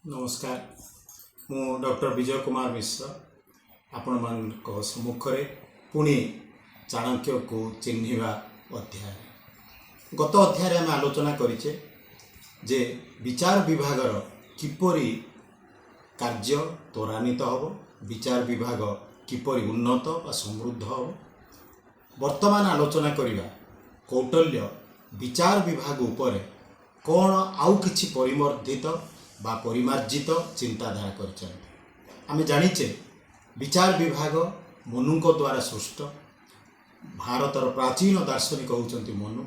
नमस्कार मु डॉक्टर विजय कुमार मिश्र आपण मान सम्मुखें पुणी चाणक्य को चिन्हिबा अध्याय गत अध्याय आम आलोचना करिचे जे विचार विभागर किपरि कार्य त्वरान्वित हब विचार विभाग किपरि उन्नत व समृद्ध हब वर्तमान आलोचना करिबा कौटल्य विचार विभाग उपरे कौन आउ किछि परिवर्धित बा परिमार्जित चिंताधारा कर आम जाचे विचार विभाग मनु द्वारा सृष्ट भारतर प्राचीन दार्शनिक होती मनु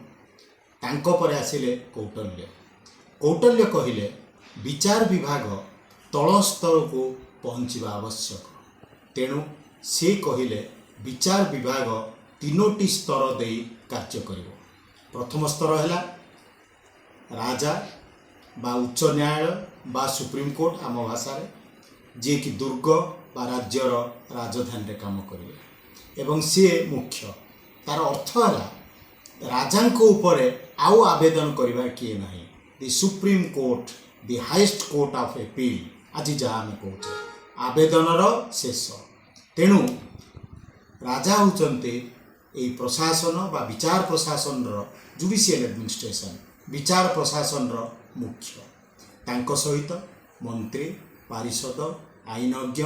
तांको परे आसिले कौटल्य कौटल्य कहिले विचार विभाग तल स्तर को पहुँचवा आवश्यक तेणु से कहिले विचार विभाग तीनोटी स्तर दे कार्य करिवो। प्रथम स्तर है राजा बा उच्च न्यायालय बा सुप्रीम कोर्ट आम भाषा जी कि दुर्ग बा राज्यर राजधानी रे काम करेंगे एवं सी मुख्य तार अर्थ है राजा ऊपर आउ आवेदन करवा किए ना the supreme court the highest court of appeal आज जहाँ आम कहे आवेदनर शेष तेणु राजा होचंते प्रशासन बा विचार प्रशासन जुडिशियल एडमिनिस्ट्रेशन विचार प्रशासन मुख्य तांको सहित मंत्री पारिषद आईनज्ञ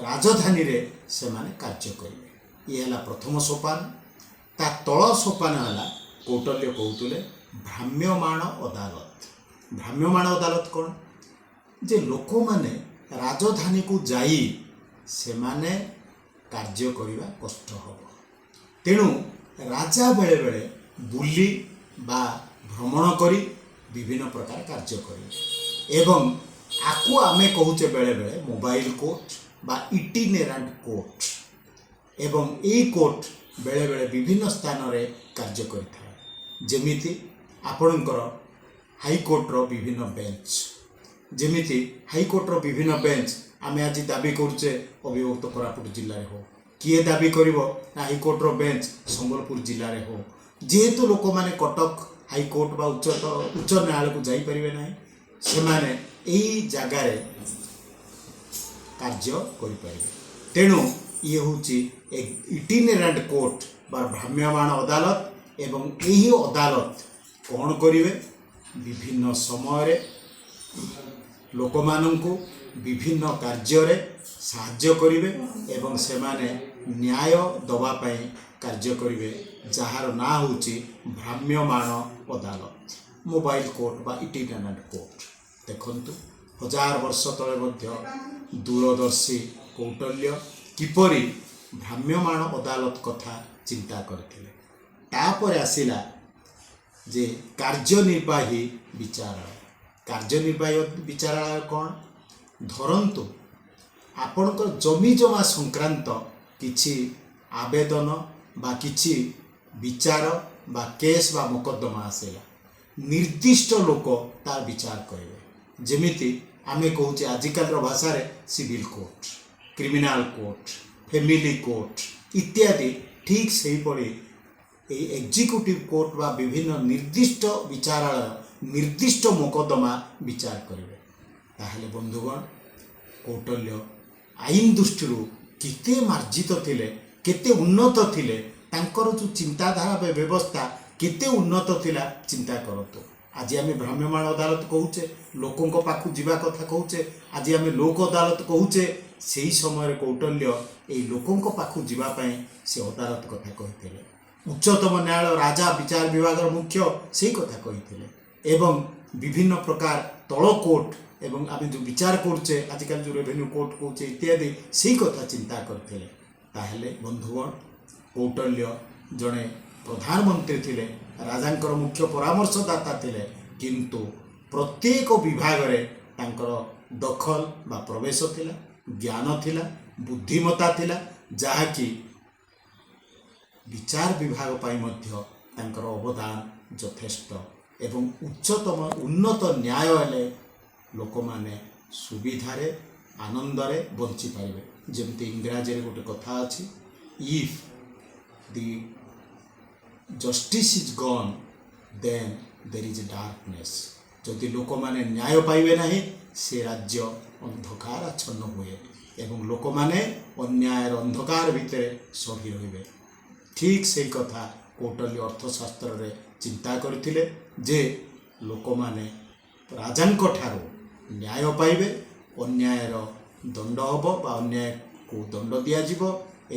राजधानी रे से माने कार्य करेंगे ये है प्रथम सोपान ता तल सोपान है कौटल्य कहते भ्राम्यमाण अदालत कौन जे लोक माने राजधानी को जाई से माने कार्य करने कष्ट हम तेणु राजा बेले बेले बुली बा भ्रमण करी विभिन्न प्रकार कार्य करें एवं आकु आमे कहूचे बेले बेले मोबाइल कोर्ट बा इटिनेरांट कोर्ट एवं ए कोर्ट बेले बेले विभिन्न स्थान रे कार्य करिथा जेमिति आपणकर हाईकोर्ट रो विभिन्न बेंच जेमिति हाईकोर्ट रो विभिन्न बेंच आमे आज दाबी करूचे अभिभक्त कोरापुट जिल्ला रे हो किए दाबी करिवो ना हाईकोर्ट रो बेंच संबलपुर जिल्ला रे हो जेहेतु लोक माने कटक हाईकोर्ट बा उच्च न्यायालय को जाई परिबे नाही से माने एई जगह रे कार्य करि परिबे तेणु ये होची एक इटिनेरांट कोर्ट बा भ्राम्यमाण अदालत एवं एही अदालत कौन करिवे विभिन्न समय रे लोक माननकु विभिन्न कार्य रे साहाय्य करिवे एवं से माने न्याय दबा पई कार्य करिवे जार ना होची भ्राम्यमाण अदालत मोबाइल कोर्ट बा इटिनेरांट कोर्ट देखंतु हजार वर्ष तले मध्य दूरदर्शी कौटल्य किपरि भ्राम्यमाण अदालत कथा चिंता करथिले तापर आसिला जे कार्यनिर्वाही विचारालय कौन धरंतु आपणकर जमी जमा संक्रांत किछि आवेदन बा किछि विचार बा केस बा मोकद्दमा आसेला निर्दिष्ट लोक तार विचार करेंगे जेमिति आमे कहूचे आजिकल भाषा रे civil court criminal court family court इत्यादि ठीक से ही पड़ी एग्जीक्यूटिव कोर्ट बा विभिन्न निर्दिष्ट विचारालय निर्दिष्ट मोकद्दमा विचार करेंगे ताहले बंधुगण कौटल्य आईन दृष्टि केते मार्जित थिले केते उन्नत थिले तांकर जो चिंताधारा व्यवस्था केते उन्नत थिला चिंता करतो आज आम भ्राम्यमाण अदालत कहूचे लोकों पाखु जीवा कथा कहूचे आज आम लोक अदालत कहूचे से समय कौटल्य ये लोकों पाखु जीवाई से अदालत कथा कही उच्चतम न्यायालय राजा विचार विभाग मुख्य से कथा कही एवं विभिन्न प्रकार तल कोर्ट एवं आम जो विचार करुचे आजिकल जो रेवेन्यू कोर्ट कौचे इत्यादि से कथा चिंता करते ताहले बंधुगण कौटल्य जड़े प्रधानमंत्री थिले राजांकर मुख्य परामर्शदाता थिले किंतु प्रत्येक विभाग रे तांकर दखल बा प्रवेश थिला ज्ञान थिला बुद्धिमता थिला जहाँकि विचार विभाग पाई मध्य तांकर अवदान यथेष्ट एवं उच्चतम उन्नत न्यायालय लोक माने सुविधारे आनंदरे बंची पारे जमती इंग्राजी रे गोटे कथा अछि if the justice is gone then there is darkness जदि लोक माने न्याय पाइबे नहीं ସେ ରାଜ୍ୟ ଅନ୍ଧକାର ଆଚ୍ଛନ୍ନ ହୁଏ ଏବଂ ଲୋକମାନେ ଅନ୍ୟାୟର ଅନ୍ଧକାର ଭିତରେ ସହି ରହିବେ। ଠିକ୍ ସେଇ କଥା କୌଟଲ୍ୟ ଅର୍ଥଶାସ୍ତ୍ରରେ ଚିନ୍ତା କରିଥିଲେ ଯେ ଲୋକମାନେ ରାଜାଙ୍କ ଠାରୁ ନ୍ୟାୟ ପାଇବେ, ଅନ୍ୟାୟର ଦଣ୍ଡ ହେବ ବା ଅନ୍ୟାୟକୁ ଦଣ୍ଡ ଦିଆଯିବ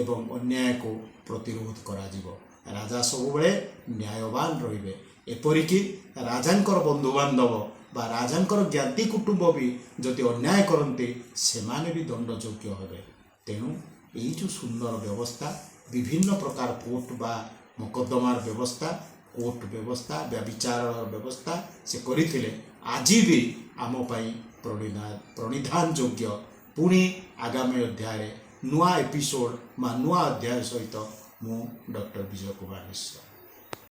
ଏବଂ ଅନ୍ୟାୟକୁ ପ୍ରତିରୋଧ କରାଯିବ। ରାଜା ସବୁବେଳେ ନ୍ୟାୟବାନ ରହିବେ। ଏପରିକି ରାଜାଙ୍କର ବନ୍ଧୁବାନ୍ଧବ ବା ରାଜାଙ୍କର ଜ୍ଞାତି କୁଟୁମ୍ବ ବି ଯଦି ଅନ୍ୟାୟ କରନ୍ତି ସେମାନେ ବି ଦଣ୍ଡଯୋଗ୍ୟ ହେବେ। ତେଣୁ ଏଇ ଯେଉଁ ସୁନ୍ଦର ବ୍ୟବସ୍ଥା, ବିଭିନ୍ନ ପ୍ରକାର କୋର୍ଟ ବା ମକଦ୍ଦମାର ବ୍ୟବସ୍ଥା, କୋର୍ଟ ବ୍ୟବସ୍ଥା ବା ବିଚାରର ବ୍ୟବସ୍ଥା ସେ କରିଥିଲେ, ଆଜି ବି ଆମ ପାଇଁ ପ୍ରଣିଧାନ ଯୋଗ୍ୟ। ପୁଣି ଆଗାମୀ ଅଧ୍ୟାୟରେ ନୂଆ ଏପିସୋଡ଼ ବା ନୂଆ ଅଧ୍ୟାୟ ସହିତ ମୁଁ ଡକ୍ଟର ବିଜୟ କୁମାର ମିଶ୍ର।